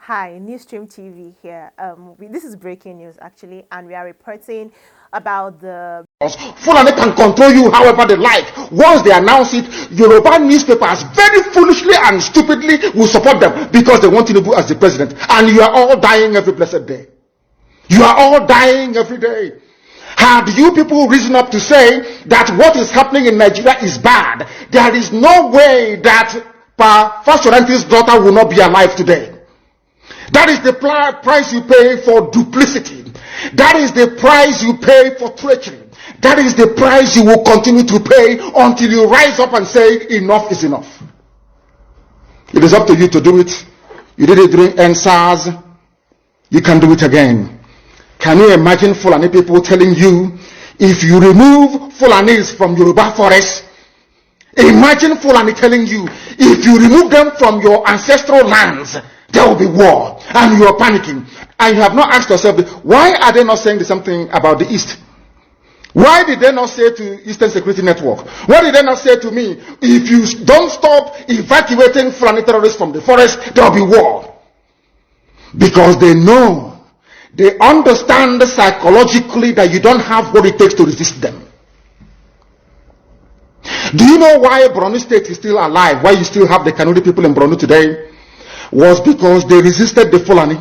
Hi, Newsstream TV here. This is breaking news actually, and we are reporting about the Fulani can control you however they like. Once they announce it, Yoruba newspapers very foolishly and stupidly will support them because they want Tinubu as the president. And you are all dying every blessed day. You are all dying every day. Had you people risen up to say that what is happening in Nigeria is bad, there is no way that Fashoranti's daughter will not be alive today. That is the price you pay for duplicity. That is the price you pay for treachery. That is the price you will continue to pay until you rise up and say enough is enough. It is up to you to do it. You did it during NSAS. You can do it again. Can you imagine Fulani people telling you, if you remove Fulanis from Yoruba forest, imagine Fulani telling you, if you remove them from your ancestral lands, there will be war, and you are panicking. And you have not asked yourself, why are they not saying the same thing about the East? Why did they not say to Eastern Security Network? Why did they not say to me, if you don't stop evacuating Fulani terrorists from the forest, there will be war? Because they know, they understand psychologically that you don't have what it takes to resist them. Do you know why Borno State is still alive? Why you still have the Kanuri people in Borno today? Was because they resisted the Fulani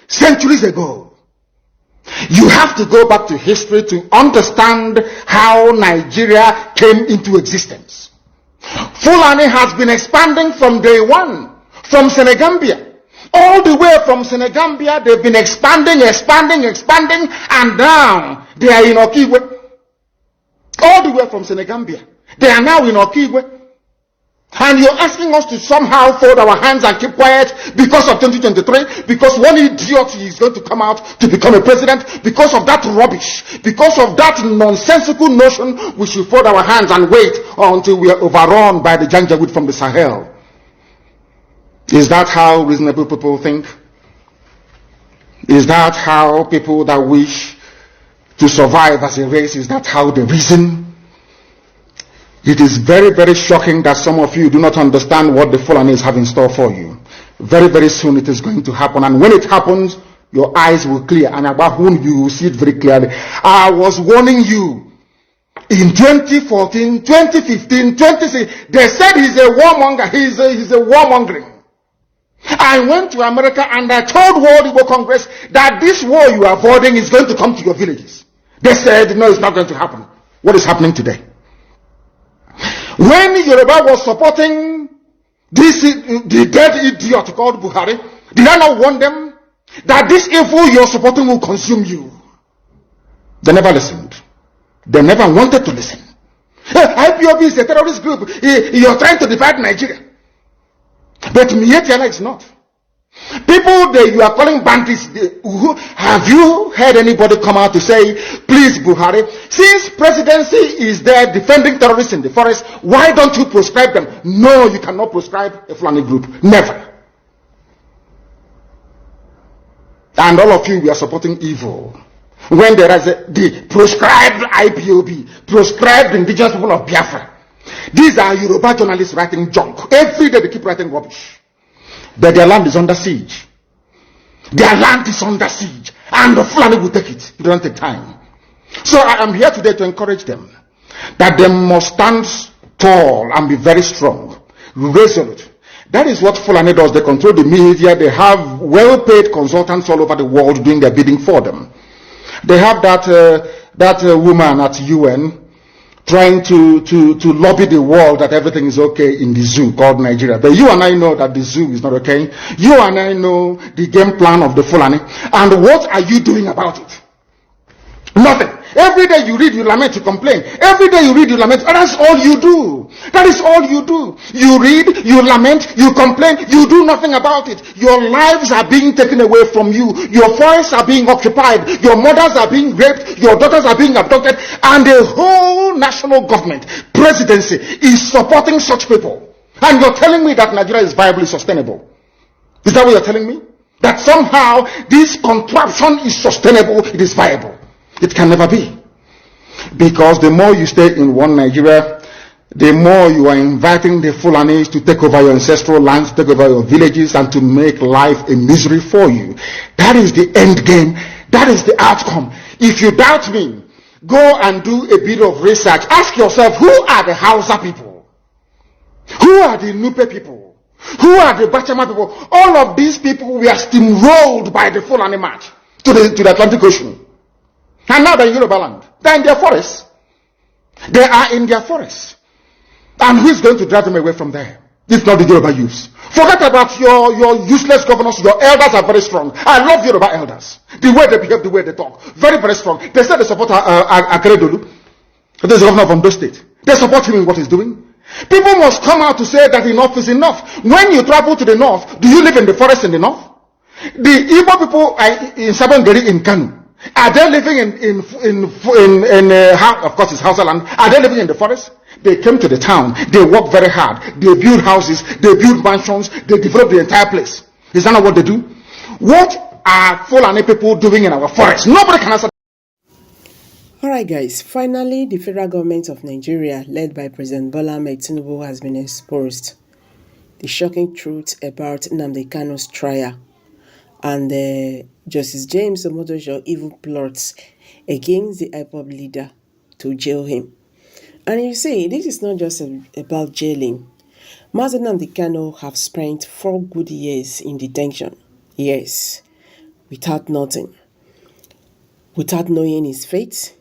centuries ago. You have to go back to history to understand how Nigeria came into existence. Fulani has been expanding from day one, from Senegambia. All the way from Senegambia, they've been expanding, and now they are in Okigwe. All the way from Senegambia. They are now in Okigwe. And you're asking us to somehow fold our hands and keep quiet because of 2023, because one idiot is going to come out to become a president, because of that rubbish, because of that nonsensical notion, we should fold our hands and wait until we are overrun by the Janjaweed from the Sahel. Is that how reasonable people think? Is that how people that wish to survive as a race, is that how they reason? It is very, very shocking that some of you do not understand what the Fulanis have in store for you. Very, very soon it is going to happen. And when it happens, your eyes will clear. And about whom you will see it very clearly. I was warning you. In 2014, 2015, 2016, they said he's a warmonger. He's a warmongering. I went to America and I told World Igbo Congress that this war you are avoiding is going to come to your villages. They said, no, it's not going to happen. What is happening today? When Yoruba was supporting the dead idiot called Buhari, did I not warn them that this evil you're supporting will consume you? They never listened. They never wanted to listen. IPOB is a terrorist group. You're trying to divide Nigeria. But Mietiana is not. People that you are calling bandits, have you heard anybody come out to say, please Buhari, since presidency is there defending terrorists in the forest, why don't you proscribe them? No, you cannot proscribe a Fulani group. Never. And all of you, we are supporting evil. When there is the proscribed IPOB, proscribed indigenous people of Biafra. These are Yoruba journalists writing junk. Every day they keep writing rubbish. But their land is under siege. Their land is under siege. And the Fulani will take it. It doesn't take time. So I am here today to encourage them that they must stand tall and be very strong, resolute. That is what Fulani does. They control the media. They have well-paid consultants all over the world doing their bidding for them. They have that woman at UN trying to lobby the world that everything is okay in the zoo called Nigeria. But you and I know that the zoo is not okay. You and I know the game plan of the Fulani. And what are you doing about it? Nothing. Every day you read, you lament, you complain. Every day you read, you lament. And that's all you do. That is all you do. You read, you lament, you complain, you do nothing about it. Your lives are being taken away from you. Your forests are being occupied. Your mothers are being raped. Your daughters are being abducted. And the whole national government, presidency, is supporting such people. And you're telling me that Nigeria is viably sustainable. Is that what you're telling me? That somehow this contraption is sustainable, it is viable. It can never be. Because the more you stay in one Nigeria, the more you are inviting the Fulanis to take over your ancestral lands, take over your villages, and to make life a misery for you. That is the end game. That is the outcome. If you doubt me, go and do a bit of research. Ask yourself, who are the Hausa people? Who are the Nupe people? Who are the Bachama people? All of these people were steamrolled by the Fulani march to the Atlantic Ocean. And now they're in Yoruba land. They're in their forests. They are in their forests. And who is going to drive them away from there? If not the Yoruba youths. Forget about your useless governors. Your elders are very strong. I love Yoruba elders. The way they behave, the way they talk. Very, very strong. They say they support Akeredolu. This is the governor of Ondo State. They support him in what he's doing. People must come out to say that enough is enough. When you travel to the north, do you live in the forest in the north? The Igbo people in Sabongeri in Kanu, are they living of course it's Hausa land, are they living in the forest? They came to the town, they work very hard, they build houses, they build mansions, they develop the entire place. Is that not what they do? What are Fulani people doing in our forest? Nobody can answer. Alright guys, finally the federal government of Nigeria, led by President Bola Ahmed Tinubu, has been exposed. The shocking truth about Nnamdi Kanu's trial and Justice James Omotosho evil plots against the IPOB leader to jail him. And you see, this is not just about jailing. Mazi Nnamdi Kanu have spent 4 good years in detention. Yes, without nothing. Without knowing his fate.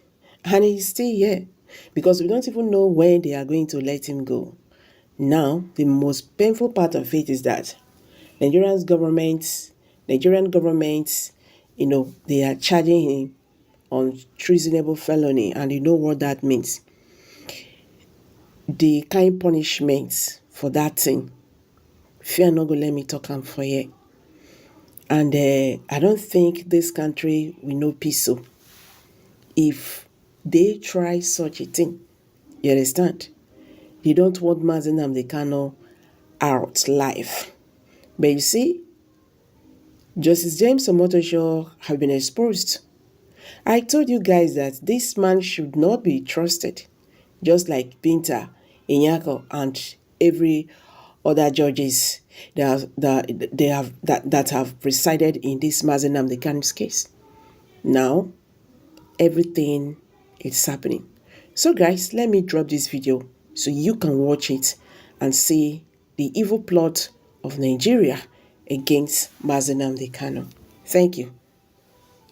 And he's still here. Because we don't even know when they are going to let him go. Now, the most painful part of it is that Nigerian government, they are charging him on treasonable felony, and you know what that means. The kind punishments for that thing, fear not go let me talk am for here. And I don't think this country will know peace so if they try such a thing. You understand? They don't want Mazi Nnamdi Kanu out live. But you see, Justice James Omotosho have been exposed. I told you guys that this man should not be trusted, just like Binta, Inyako, and every other judges that have presided in this Mazi Nnamdi Kanu's case. Now, everything is happening. So guys, let me drop this video so you can watch it and see the evil plot of Nigeria against Mazi Nnamdi Kanu. Thank you.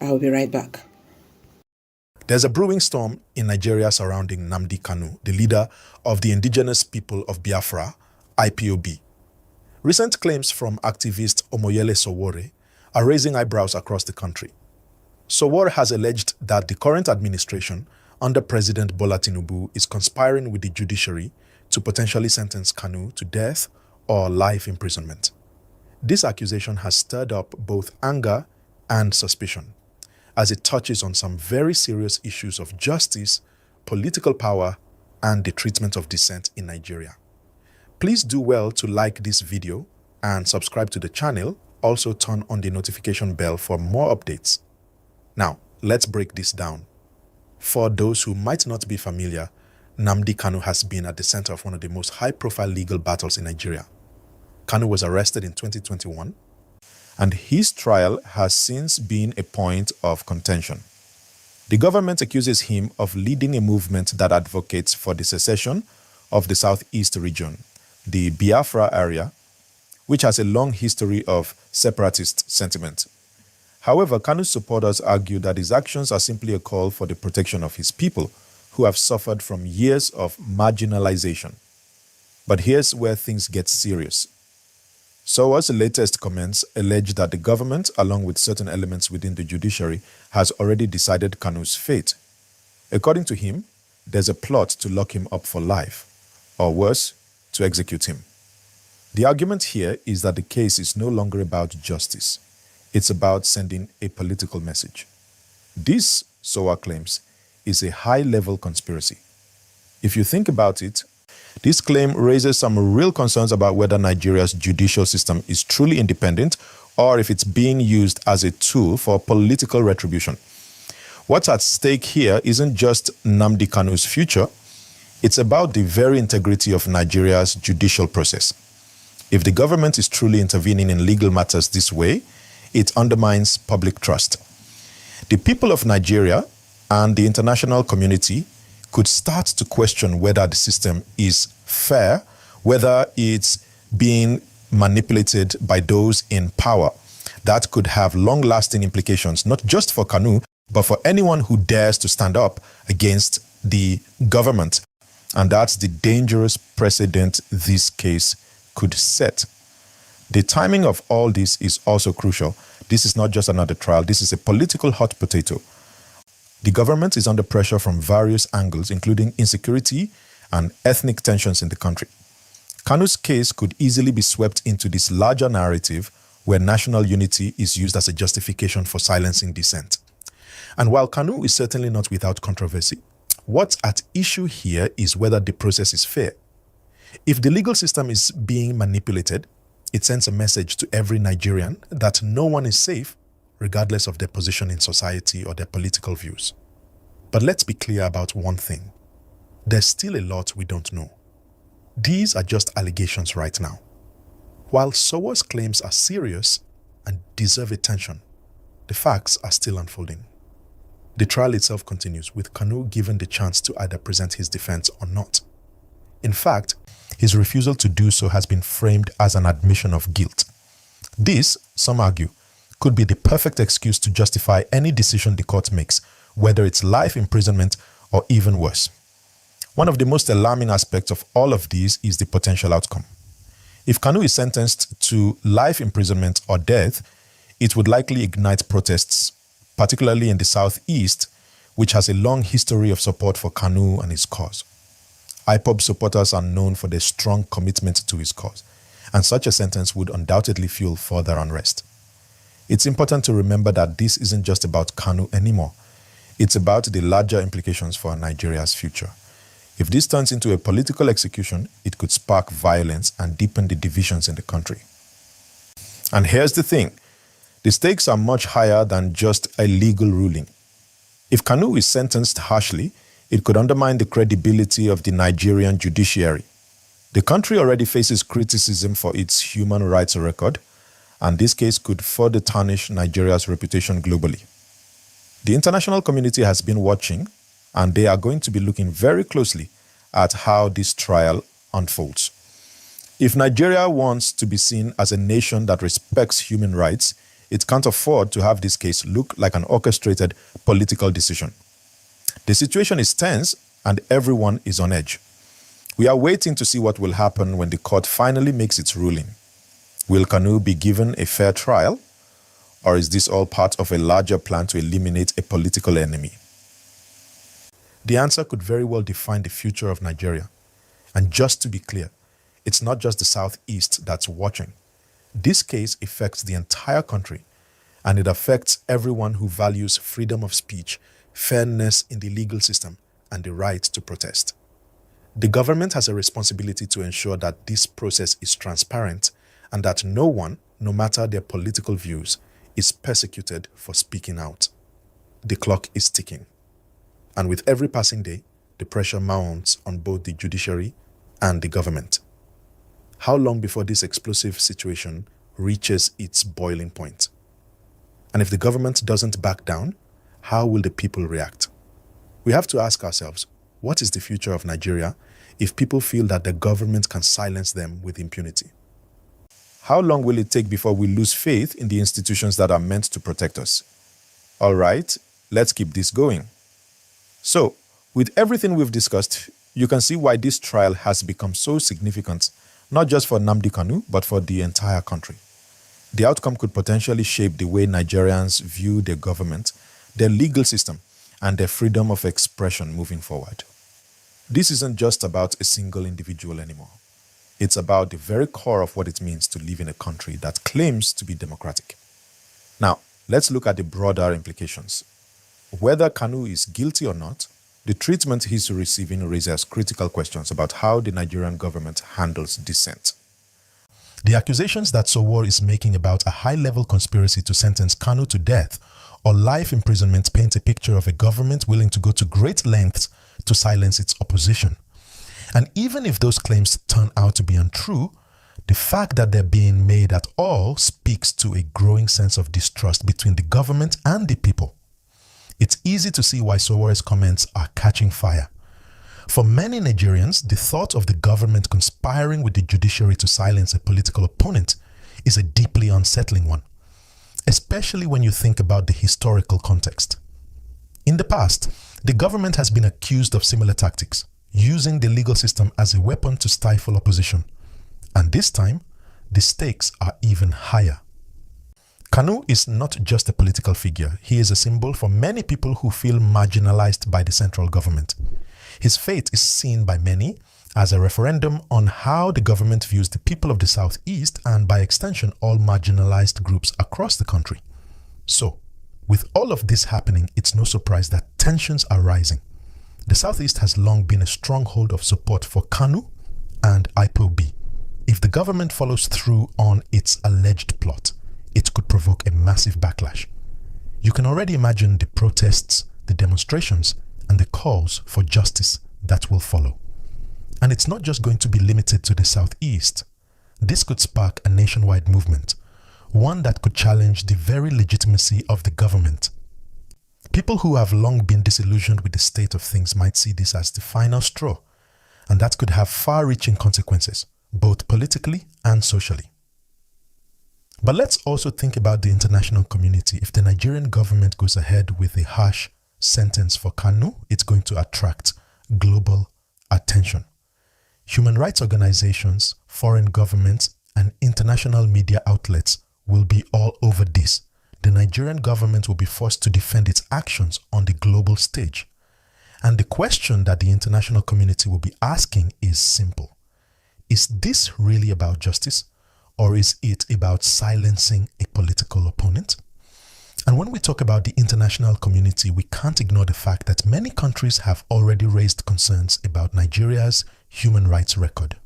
I'll be right back. There's a brewing storm in Nigeria surrounding Nnamdi Kanu, the leader of the indigenous people of Biafra, IPOB. Recent claims from activist Omoyele Sowore are raising eyebrows across the country. Sowore has alleged that the current administration under President Bola Tinubu is conspiring with the judiciary to potentially sentence Kanu to death or life imprisonment. This accusation has stirred up both anger and suspicion, as it touches on some very serious issues of justice, political power, and the treatment of dissent in Nigeria. Please do well to like this video and subscribe to the channel. Also turn on the notification bell for more updates. Now, let's break this down. For those who might not be familiar, Nnamdi Kanu has been at the center of one of the most high-profile legal battles in Nigeria. Kanu was arrested in 2021, and his trial has since been a point of contention. The government accuses him of leading a movement that advocates for the secession of the southeast region, the Biafra area, which has a long history of separatist sentiment. However, Kanu's supporters argue that his actions are simply a call for the protection of his people, who have suffered from years of marginalization. But here's where things get serious. Sowore's latest comments allege that the government, along with certain elements within the judiciary, has already decided Kanu's fate. According to him, there's a plot to lock him up for life, or worse, to execute him. The argument here is that the case is no longer about justice. It's about sending a political message. This, Sowore claims, is a high-level conspiracy. If you think about it, this claim raises some real concerns about whether Nigeria's judicial system is truly independent or if it's being used as a tool for political retribution. What's at stake here isn't just Nnamdi Kanu's future, It's about the very integrity of Nigeria's judicial process. If the government is truly intervening in legal matters this way, it undermines public trust. The people of Nigeria and the international community could start to question whether the system is fair, whether it's being manipulated by those in power. That could have long-lasting implications, not just for Kanu, but for anyone who dares to stand up against the government. And that's the dangerous precedent this case could set. The timing of all this is also crucial. This is not just another trial. This is a political hot potato. The government is under pressure from various angles, including insecurity and ethnic tensions in the country. Kanu's case could easily be swept into this larger narrative where national unity is used as a justification for silencing dissent. And while Kanu is certainly not without controversy, what's at issue here is whether the process is fair. If the legal system is being manipulated, it sends a message to every Nigerian that no one is safe, regardless of their position in society or their political views. But let's be clear about one thing. There's still a lot we don't know. These are just allegations right now. While Sowo's claims are serious and deserve attention, the facts are still unfolding. The trial itself continues, with Kanu given the chance to either present his defense or not. In fact, his refusal to do so has been framed as an admission of guilt. This, some argue, could be the perfect excuse to justify any decision the court makes, whether it's life imprisonment or even worse. One of the most alarming aspects of all of these is the potential outcome. If Kanu is sentenced to life imprisonment or death, it would likely ignite protests, particularly in the southeast, which has a long history of support for Kanu and his cause. IPOB supporters are known for their strong commitment to his cause, and such a sentence would undoubtedly fuel further unrest. It's important to remember that this isn't just about Kanu anymore. It's about the larger implications for Nigeria's future. If this turns into a political execution, it could spark violence and deepen the divisions in the country. And here's the thing. The stakes are much higher than just a legal ruling. If Kanu is sentenced harshly, it could undermine the credibility of the Nigerian judiciary. The country already faces criticism for its human rights record, and this case could further tarnish Nigeria's reputation globally. The international community has been watching, and they are going to be looking very closely at how this trial unfolds. If Nigeria wants to be seen as a nation that respects human rights, it can't afford to have this case look like an orchestrated political decision. The situation is tense and everyone is on edge. We are waiting to see what will happen when the court finally makes its ruling. Will Kanu be given a fair trial, or is this all part of a larger plan to eliminate a political enemy? The answer could very well define the future of Nigeria. And just to be clear, it's not just the Southeast that's watching. This case affects the entire country, and it affects everyone who values freedom of speech, fairness in the legal system, and the right to protest. The government has a responsibility to ensure that this process is transparent and that no one, no matter their political views, is persecuted for speaking out. The clock is ticking. And with every passing day, the pressure mounts on both the judiciary and the government. How long before this explosive situation reaches its boiling point? And if the government doesn't back down, how will the people react? We have to ask ourselves, what is the future of Nigeria if people feel that the government can silence them with impunity? How long will it take before we lose faith in the institutions that are meant to protect us? All right, let's keep this going. So, with everything we've discussed, you can see why this trial has become so significant, not just for Nnamdi Kanu, but for the entire country. The outcome could potentially shape the way Nigerians view their government, their legal system, and their freedom of expression moving forward. This isn't just about a single individual anymore. It's about the very core of what it means to live in a country that claims to be democratic. Now, let's look at the broader implications. Whether Kanu is guilty or not, the treatment he's receiving raises critical questions about how the Nigerian government handles dissent. The accusations that Sowo is making about a high-level conspiracy to sentence Kanu to death or life imprisonment paint a picture of a government willing to go to great lengths to silence its opposition. And even if those claims turn out to be untrue, the fact that they're being made at all speaks to a growing sense of distrust between the government and the people. It's easy to see why Sowore's comments are catching fire. For many Nigerians, the thought of the government conspiring with the judiciary to silence a political opponent is a deeply unsettling one, especially when you think about the historical context. In the past, the government has been accused of similar tactics, using the legal system as a weapon to stifle opposition. And this time, the stakes are even higher. Kanu is not just a political figure. He is a symbol for many people who feel marginalized by the central government. His fate is seen by many as a referendum on how the government views the people of the Southeast and, by extension, all marginalized groups across the country. So, with all of this happening, it's no surprise that tensions are rising. The Southeast has long been a stronghold of support for Kanu and IPOB. If the government follows through on its alleged plot, it could provoke a massive backlash. You can already imagine the protests, the demonstrations, and the calls for justice that will follow. And it's not just going to be limited to the Southeast. This could spark a nationwide movement, one that could challenge the very legitimacy of the government. People who have long been disillusioned with the state of things might see this as the final straw, and that could have far-reaching consequences, both politically and socially. But let's also think about the international community. If the Nigerian government goes ahead with a harsh sentence for Kanu, it's going to attract global attention. Human rights organizations, foreign governments, and international media outlets will be all over this. The Nigerian government will be forced to defend its actions on the global stage. And the question that the international community will be asking is simple. Is this really about justice, or is it about silencing a political opponent? And when we talk about the international community, we can't ignore the fact that many countries have already raised concerns about Nigeria's human rights record.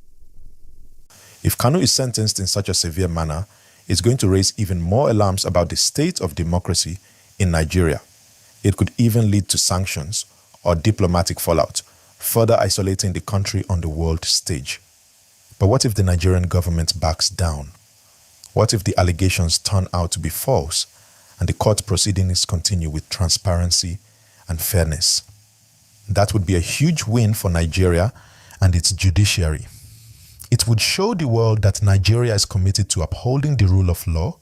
If Kanu is sentenced in such a severe manner, it's going to raise even more alarms about the state of democracy in Nigeria. It could even lead to sanctions or diplomatic fallout, further isolating the country on the world stage. But what if the Nigerian government backs down? What if the allegations turn out to be false and the court proceedings continue with transparency and fairness? That would be a huge win for Nigeria and its judiciary. It would show the world that Nigeria is committed to upholding the rule of law,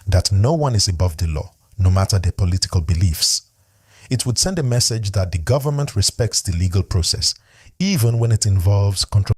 that no one is above the law, no matter their political beliefs. It would send a message that the government respects the legal process, even when it involves controversial